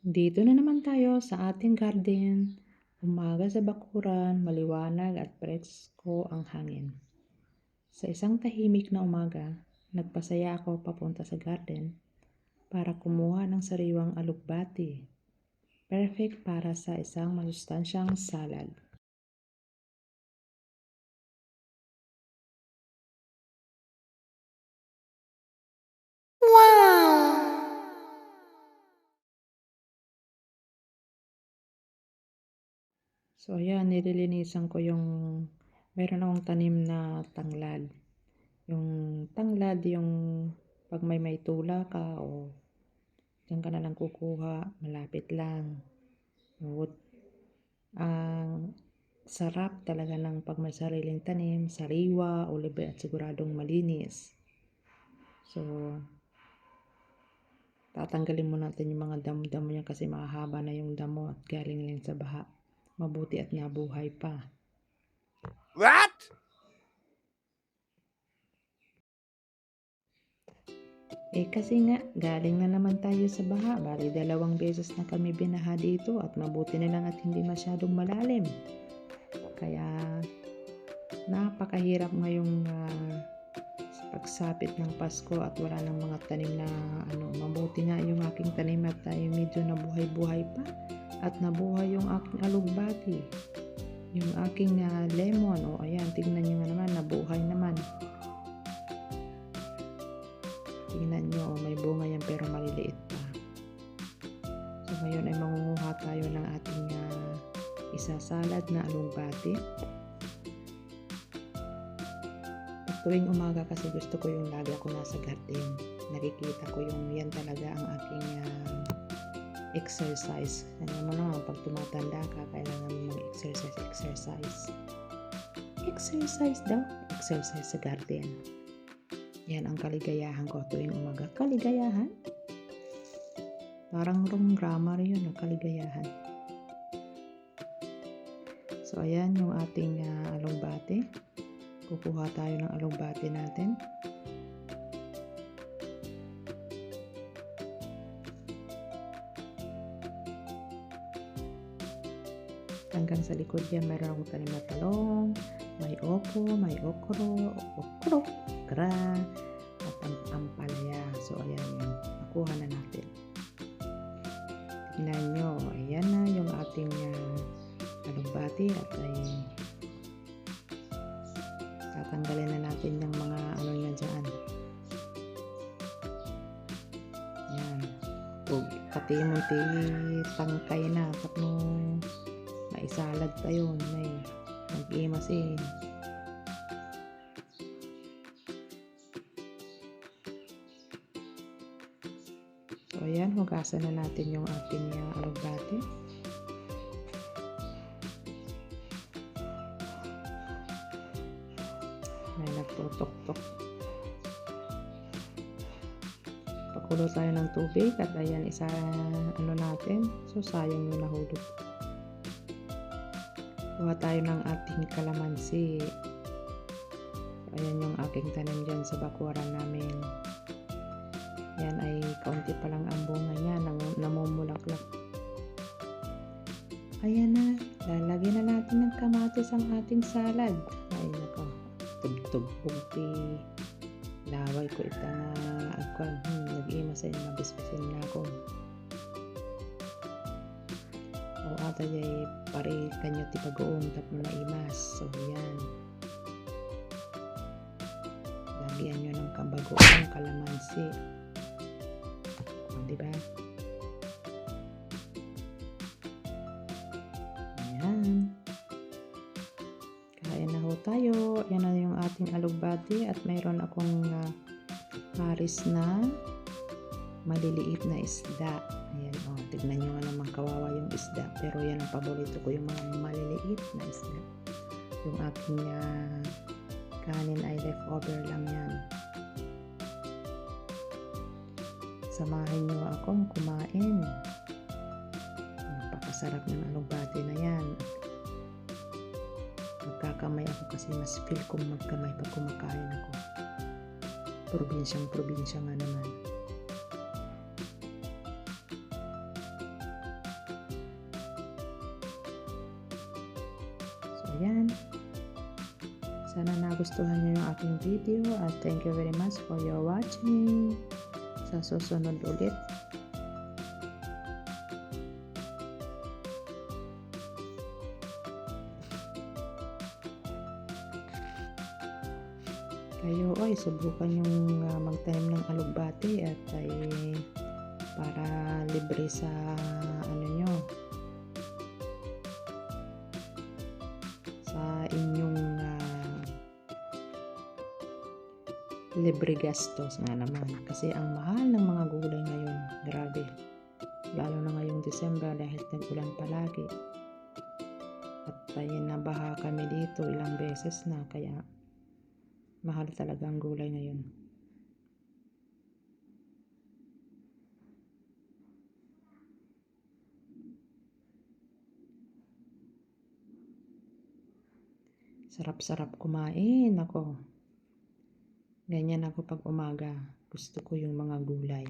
Dito na naman tayo sa ating garden. Umaga sa bakuran, maliwanag at presko ang hangin. Sa isang tahimik na umaga, nagpasaya ako papunta sa garden para kumuha ng sariwang alugbati. Perfect para sa isang masustansyang salad. So ayan, nililinisan ko meron akong tanim na tanglad. Yung tanglad, yung pag may tula ka o diyan ka na lang kukuha, malapit lang. Ang sarap talaga ng pag may sariling tanim, sariwa, libre at siguradong malinis. So, tatanggalin mo natin yung mga damo-damo yan kasi mahaba na yung damo at galing lang sa baha. Mabuti at nabuhay pa. What? Kasi nga, galing na naman tayo sa baha. Bali, 2 beses na kami binaha dito at mabuti na lang at hindi masyadong malalim. Kaya, napakahirap ngayong pagsapit ng Pasko at wala nang mga tanim na mabuti nga yung aking tanim at ay medyo nabuhay-buhay pa at nabuhay yung aking alugbati, yung aking lemon. Ayan, tingnan nyo nga naman, nabuhay naman. Tingnan nyo, may bunga yan pero maliliit pa. So ngayon ay mangunguha tayo ng ating isasalad na alugbati. Tuwing umaga kasi gusto ko yung lagi ako nasa garden. Nakikita ko yung yan talaga ang aking exercise. Alam mo naman, pag tumatanda ka, kailangan mo mag-exercise. Exercise daw. Exercise sa garden. Yan ang kaligayahan ko tuwing umaga. Kaligayahan? Parang wrong grammar yun, ang kaligayahan. So, ayan yung ating alugbati. Kukuha tayo ng alugbati natin. Hanggang sa likod yan, meron akong tanim na talong, may opo, may okro, okra, at ang ampalaya. So, ayan yun. Nakuha na natin. Tignan nyo, ayan na yung ating alugbati at ay tatanggalin na natin yung mga niya dyan. Yan. Pati munti tangkay na tapno maisalad pa yun. May nag-imasin. So ayan, hugasan na natin yung ating alugbati. May nagtutok-tok. Pakulo tayo ng tubig at ayan, natin. So sayang yung nahulog. Kuha tayo ng ating kalamansi. Ayan yung aking tanim dyan sa bakuran namin. Yan ay kaunti pa lang ang bunga niya, namumulaklak. Ayan na, lalagyan na natin ng kamatis ang ating salad. Ay nako, tugtog-tug laway ko ita na agkwan. Nag-iima sa inyo, nabisbisin na ako. Ata jay pare kanyo ti pag-uong tapno na imas. So yan, lagyan nyo ng kabagoong kalamansi. Diba? Ayan, kain na ho tayo. Yan na yung ating alugbati at mayroon akong paris na maliliit na isda. Ayan, tignan nyo nga naman, kawawa yung isda. Pero yan ang paborito ko, yung mga maliliit na isda. Yung aking kanin ay leftover lang yan. Samahin nyo akong kumain. Napakasarap ng alugbati na yan. Magkakamay ako kasi mas feel kong magkamay pag kumakain ako. Probinsyang-probinsya nga naman. Ayan. Sana nagustuhan nyo yung aking video at thank you very much for your watching. Sa susunod ulit. Kayo ay subukan yung magtanim ng alugbati at ay para libre sa ano nyo, sa inyong libre gastos nga naman kasi ang mahal ng mga gulay ngayon, grabe, lalo na ngayong December dahil nag-ulan palagi at ay nabaha kami dito ilang beses na, kaya mahal talaga ang gulay ngayon. Sarap-sarap kumain ako. Ganyan ako pag umaga. Gusto ko yung mga gulay.